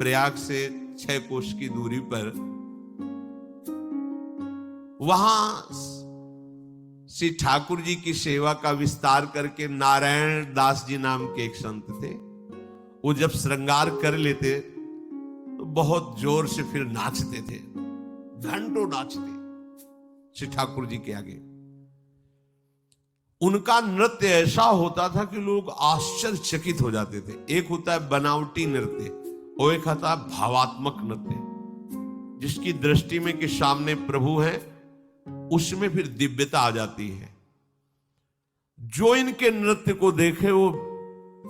प्रयाग से 6 कोस की दूरी पर वहां श्री ठाकुर जी की सेवा का विस्तार करके नारायण दास जी नाम के एक संत थे। वो जब श्रृंगार कर लेते तो बहुत जोर से फिर नाचते थे, घंटों नाचते श्री ठाकुर जी के आगे। उनका नृत्य ऐसा होता था कि लोग आश्चर्यचकित हो जाते थे। एक होता है बनावटी नृत्य और एक होता है भावात्मक नृत्य, जिसकी दृष्टि में कि सामने प्रभु है, उसमें फिर दिव्यता आ जाती है। जो इनके नृत्य को देखे वो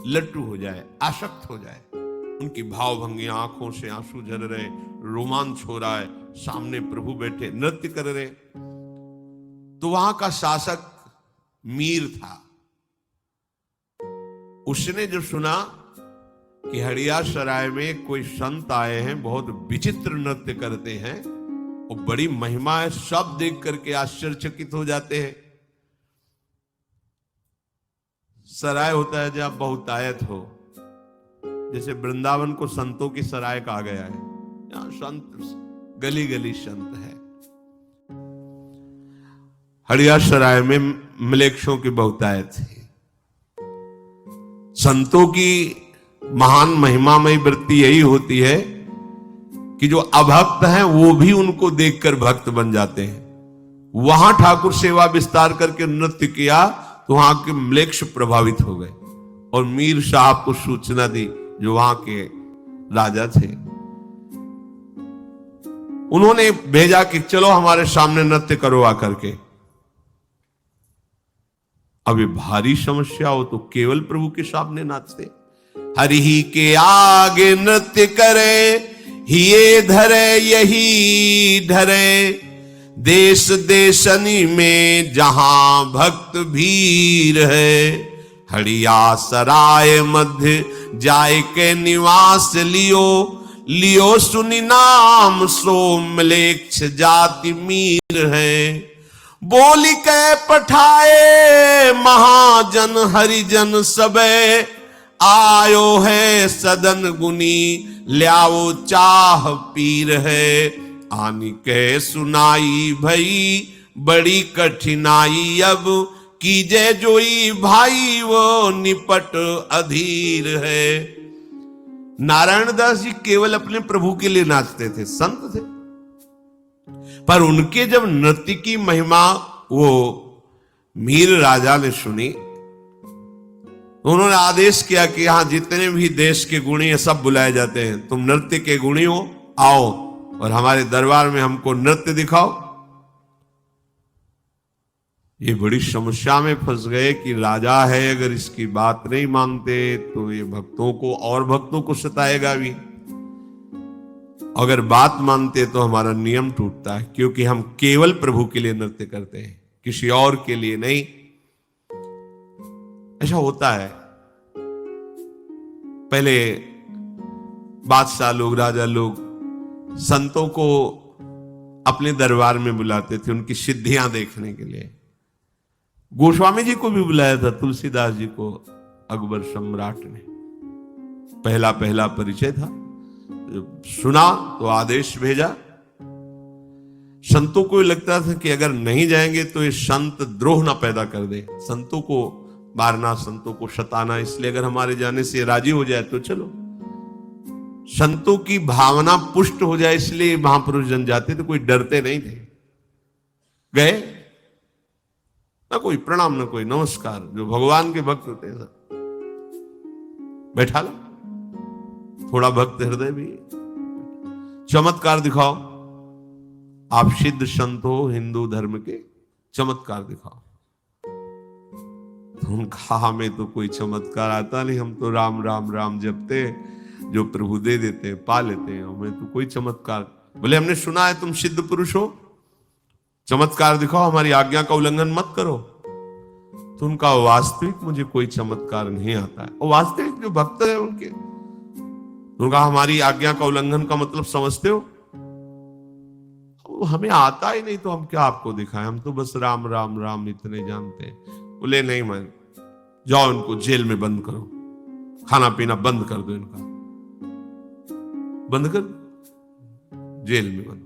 लट्टू हो जाए, आसक्त हो जाए। उनकी भावभंगियां, आंखों से आंसू झर रहे, रोमांच हो रहा है, सामने प्रभु बैठे नृत्य कर रहे। तो वहां का शासक मीर था। उसने जब सुना कि हड़िया सराय में कोई संत आए हैं, बहुत विचित्र नृत्य करते हैं और बड़ी महिमा है, सब देख करके आश्चर्यचकित हो जाते हैं। सराय होता है जब बहुतायत हो, जैसे वृंदावन को संतों की सराय कहा गया है। यहां संत गली गली संत है। हड़िया सराय में मलेच्छों की बहुतायत थी। संतों की महान महिमामयी वृत्ति यही होती है कि जो अभक्त हैं वो भी उनको देखकर भक्त बन जाते हैं। वहां ठाकुर सेवा विस्तार करके नृत्य किया तो वहां के म्लेच्छ प्रभावित हो गए और मीर साहब को सूचना दी, जो वहां के राजा थे। उन्होंने भेजा कि चलो हमारे सामने नृत्य करो आकर के। अभी भारी समस्या हो तो केवल प्रभु के सामने नाचते। हरि ही के आगे नृत्य करे, हिये धरे यही धरे, देश देशनी में जहां भक्त भीर है, हड़िया सराय मध्य जाय के निवास लियो, लियो सुनि नाम सो म्लेच्छ जाति मीर है। बोली के पठाए महाजन हरिजन सबे, आयो है सदन गुनी ल्याओ चाह पीर है। आनी के सुनाई भई बड़ी कठिनाई, अब कीजे जोई भाई वो निपट अधीर है। नारायण दास जी केवल अपने प्रभु के लिए नाचते थे, संत थे, पर उनके जब नृत्य की महिमा वो मीर राजा ने सुनी, उन्होंने आदेश किया कि यहां जितने भी देश के गुणी है सब बुलाए जाते हैं, तुम नृत्य के गुणी हो, आओ और हमारे दरबार में हमको नृत्य दिखाओ। ये बड़ी समस्या में फंस गए कि राजा है, अगर इसकी बात नहीं मानते तो ये भक्तों को और भक्तों को सताएगा भी, अगर बात मानते तो हमारा नियम टूटता है, क्योंकि हम केवल प्रभु के लिए नृत्य करते हैं, किसी और के लिए नहीं। ऐसा होता है। पहले बादशाह लोग, राजा लोग संतों को अपने दरबार में बुलाते थे उनकी सिद्धियां देखने के लिए। गोस्वामी जी को भी बुलाया था, तुलसीदास जी को अकबर सम्राट ने। पहला पहला परिचय था, सुना तो आदेश भेजा। संतों को लगता था कि अगर नहीं जाएंगे तो ये संत द्रोह ना पैदा कर दे, संतों को मारना, संतों को सताना, इसलिए अगर हमारे जाने से राजी हो जाए तो चलो। संतों की भावना पुष्ट हो जाए इसलिए महापुरुष जन जाते थे, कोई डरते नहीं थे। गए ना कोई प्रणाम ना कोई नमस्कार, जो भगवान के भक्त होते हैं बैठा लो, थोड़ा भक्त हृदय भी। चमत्कार दिखाओ, आप सिद्ध संत हो हिंदू धर्म के, चमत्कार दिखाओ। तो उनका हमें तो कोई चमत्कार आता नहीं, हम तो राम राम राम जपते, जो प्रभु दे देते हैं पा लेते हैं, हमें तो कोई चमत्कार। बोले हमने सुना है तुम सिद्ध पुरुष हो, चमत्कार दिखाओ, हमारी आज्ञा का उल्लंघन मत करो। तो उनका वास्तविक मुझे कोई चमत्कार नहीं आता है। और वास्तविक जो भक्त है उनके, उनका हमारी आज्ञा का उल्लंघन का मतलब समझते हो? हमें आता ही नहीं तो हम क्या आपको दिखाएं, हम तो बस राम राम राम इतने जानते हैं। बोले नहीं, मैं जाओ इनको जेल में बंद करो, खाना पीना बंद कर दो इनका। बंद कर, जेल में बंद।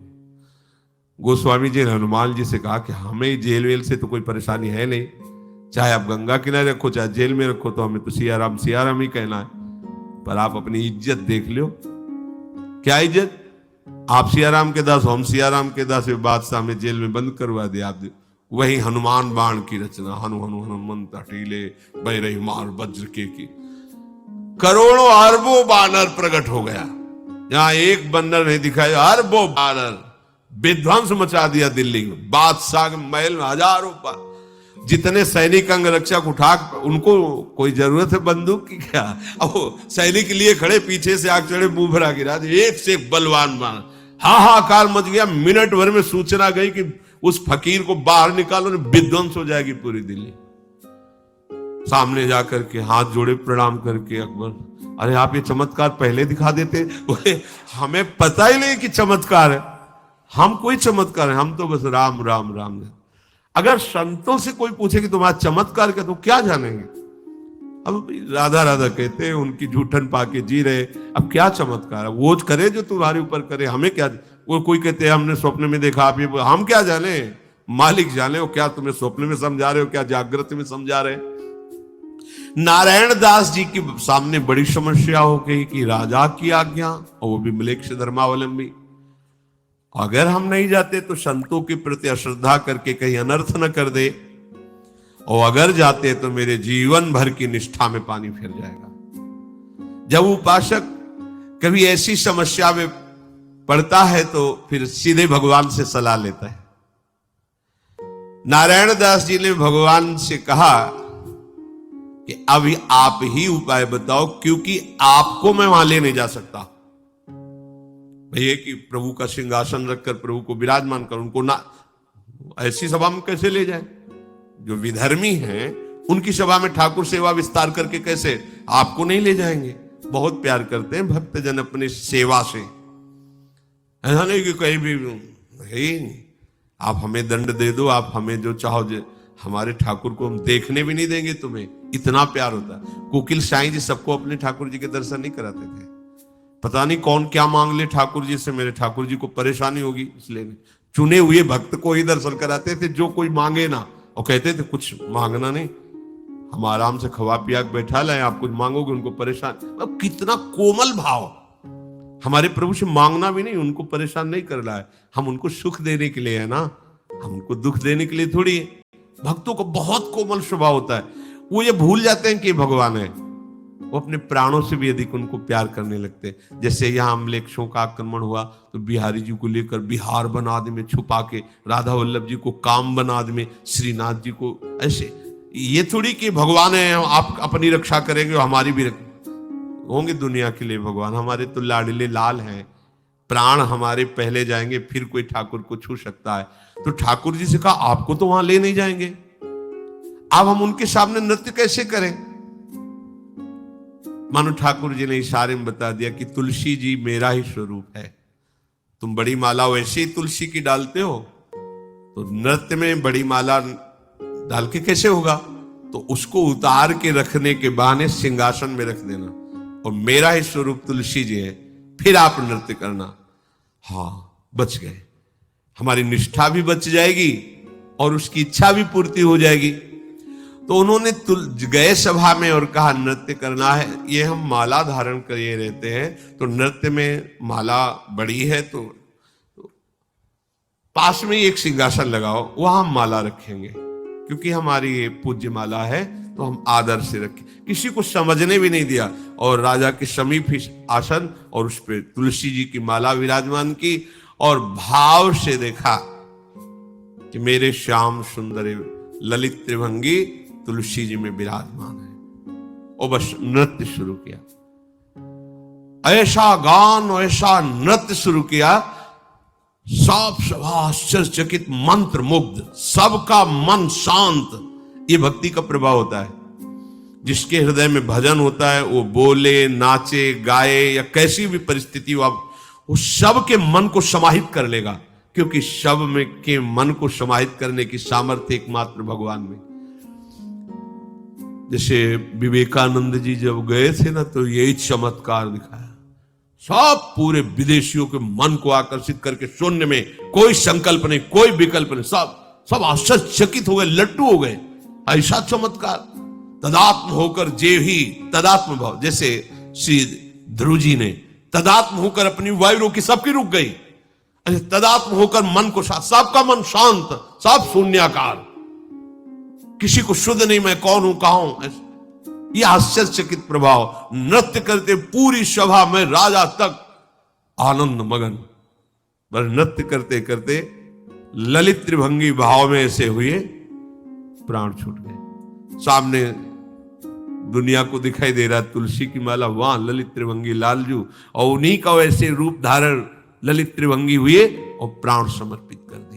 गोस्वामी जी ने हनुमान जी से कहा कि हमें जेल वेल से तो कोई परेशानी है नहीं, चाहे आप गंगा किनारे रखो चाहे जेल में रखो, तो हमें तो सियाराम ही कहना है, पर आप अपनी इज्जत देख लो। क्या इज्जत? आप सियाराम के दास, हम सियाराम के दास, बादशाह में जेल में बंद करवा दिया आप। वही हनुमान बाण की रचना, हनु हनु हनुमंत हठीले बह रही मार वज्र के की, करोड़ों अरबों बानर प्रकट हो गया। यहां एक बंदर नहीं दिखाया, अरबों बानर विध्वंस मचा दिया दिल्ली में। बादशाह के महल में हजारों जितने सैनिक अंग रक्षक उठा, उनको कोई जरूरत है बंदूक की क्या? अब सैनिक लिए खड़े, पीछे से आग चढ़े, मुंह भरा गिरा, एक से एक बलवान बाण, हाहाकार मच गया। मिनट भर में सूचना गई कि उस फकीर को बाहर निकालो, विध्वंस हो जाएगी पूरी दिल्ली। सामने जाकर के हाथ जोड़े प्रणाम करके अकबर, अरे आप ये चमत्कार पहले दिखा देते, हमें पता ही नहीं कि चमत्कार है, हम कोई चमत्कार है, हम तो बस राम राम राम। अगर संतों से कोई पूछे कि तुम्हारा चमत्कार क्या, तो क्या जानेंगे? अब राधा राधा कहते हैं, उनकी जूठन पाके जी रहे, अब क्या चमत्कार है? वो करे जो तुम्हारे ऊपर करे, हमें क्या? वो कोई कहते हैं हमने स्वप्न में देखा, आप ये, हम क्या जाने, मालिक जाने। वो क्या तुम्हें स्वप्न में समझा रहे हो, क्या जागृत में समझा रहे? नारायण दास जी के सामने बड़ी समस्या हो गई कि राजा की आज्ञा, और वो भी म्लेच्छ धर्मावलंबी, अगर हम नहीं जाते तो संतों के प्रति अश्रद्धा करके कहीं अनर्थ न कर दे, और अगर जाते तो मेरे जीवन भर की निष्ठा में पानी फिर जाएगा। जब उपासक कभी ऐसी समस्या में पड़ता है तो फिर सीधे भगवान से सलाह लेता है। नारायण दास जी ने भगवान से कहा कि अभी आप ही उपाय बताओ, क्योंकि आपको मैं वहां ले नहीं जा सकता। भैया कि प्रभु का सिंहासन रखकर प्रभु को विराजमान कर, उनको ना ऐसी सभा में कैसे ले जाए? जो विधर्मी हैं उनकी सभा में ठाकुर सेवा विस्तार करके कैसे? आपको नहीं ले जाएंगे। बहुत प्यार करते हैं भक्तजन अपने सेवा से, ऐसा नहीं कि कहीं भी नहीं, आप हमें दंड दे दो, आप हमें जो चाहो, हमारे ठाकुर को हम देखने भी नहीं देंगे तुम्हें, इतना प्यार होता है। कोकिल साईं जी सबको अपने ठाकुर जी के दर्शन नहीं कराते थे, पता नहीं कौन क्या मांग ले ठाकुर जी से, मेरे ठाकुर जी को परेशानी होगी इसलिए चुने हुए भक्त को ही दर्शन कराते थे, जो कोई मांगे ना, और कहते थे कुछ मांगना नहीं, हम आराम से खवा पिया बैठा लाए, आप कुछ मांगोगे उनको परेशान। अब कितना कोमल भाव, हमारे प्रभु से मांगना भी नहीं, उनको परेशान नहीं कर रहा है, हम उनको सुख देने के लिए है ना, हम उनको दुख देने के लिए थोड़ी है। भक्तों को बहुत कोमल स्वभाव होता है, वो ये भूल जाते हैं कि भगवान है, वो अपने प्राणों से भी अधिक उनको प्यार करने लगते हैं। जैसे यहाँ म्लेच्छों का आक्रमण हुआ तो बिहारी जी को लेकर बिहार बना दे में छुपा के, राधा वल्लभ जी को काम बना दे में, श्रीनाथ जी को ऐसे, ये थोड़ी कि भगवान है आप अपनी रक्षा करेंगे, हमारी भी होंगे दुनिया के लिए भगवान, हमारे तो लाडले लाल हैं, प्राण हमारे पहले जाएंगे फिर कोई ठाकुर को छू सकता है। तो ठाकुर जी से कहा आपको तो वहां ले नहीं जाएंगे, अब हम उनके सामने नृत्य कैसे करें? मानो ठाकुर जी ने इशारे में बता दिया कि तुलसी जी मेरा ही स्वरूप है, तुम बड़ी माला वैसे ही तुलसी की डालते हो, तो नृत्य में बड़ी माला डाल के कैसे होगा? तो उसको उतार के रखने के बहाने सिंहासन में रख देना, और मेरा ही स्वरूप तुलसी जी है, फिर आप नृत्य करना। हाँ, बच गए, हमारी निष्ठा भी बच जाएगी और उसकी इच्छा भी पूर्ति हो जाएगी। तो उन्होंने गए सभा में और कहा नृत्य करना है, ये हम माला धारण किए रहते हैं, तो नृत्य में माला बड़ी है तो पास में ही एक सिंहासन लगाओ, वहां हम माला रखेंगे, क्योंकि हमारी ये पूज्य माला है तो हम आदर से रखें। किसी को समझने भी नहीं दिया, और राजा के समीप ही आसन और उस पर तुलसी जी की माला विराजमान की, और भाव से देखा कि मेरे श्याम सुंदर ललित त्रिभंगी तुलसी जी में विराजमान है, और बस नृत्य शुरू किया, ऐसा गान और ऐसा नृत्य शुरू किया, सब सभा आश्चर्यचकित, मंत्र मुग्ध, सबका मन शांत। ये भक्ति का प्रभाव होता है, जिसके हृदय में भजन होता है वो बोले, नाचे, गाए या कैसी भी परिस्थिति हो, वो सब के मन को समाहित कर लेगा, क्योंकि सब में के मन को समाहित करने की सामर्थ्य एकमात्र भगवान में। जैसे विवेकानंद जी जब गए थे ना, तो यही चमत्कार दिखाया, सब पूरे विदेशियों के मन को आकर्षित करके शून्य में, कोई संकल्प नहीं, कोई विकल्प नहीं, सब आश्चर्यचकित हो गए, लट्टू हो गए। ऐसा चमत्कार। तदात्म होकर जे ही तदात्म भाव, जैसे श्री ध्रुव जी ने तदात्म होकर अपनी वायु रोकी, सबकी रुक गई। अच्छा, तदात्म होकर मन को शांत, सबका मन शांत, सब शून्याकार, किसी को शुद्ध नहीं, मैं कौन हूं, कहां हूं। यह आश्चर्यचकित प्रभाव। नृत्य करते पूरी सभा में राजा तक आनंद मगन, पर नृत्य करते करते ललित त्रिभंगी भाव में ऐसे हुए, प्राण छूट गए। सामने दुनिया को दिखाई दे रहा तुलसी की माला, वहां ललित त्रिभंगी लालजू, और उन्हीं का वैसे रूप धारण ललित त्रिभंगी हुए और प्राण समर्पित कर दिए।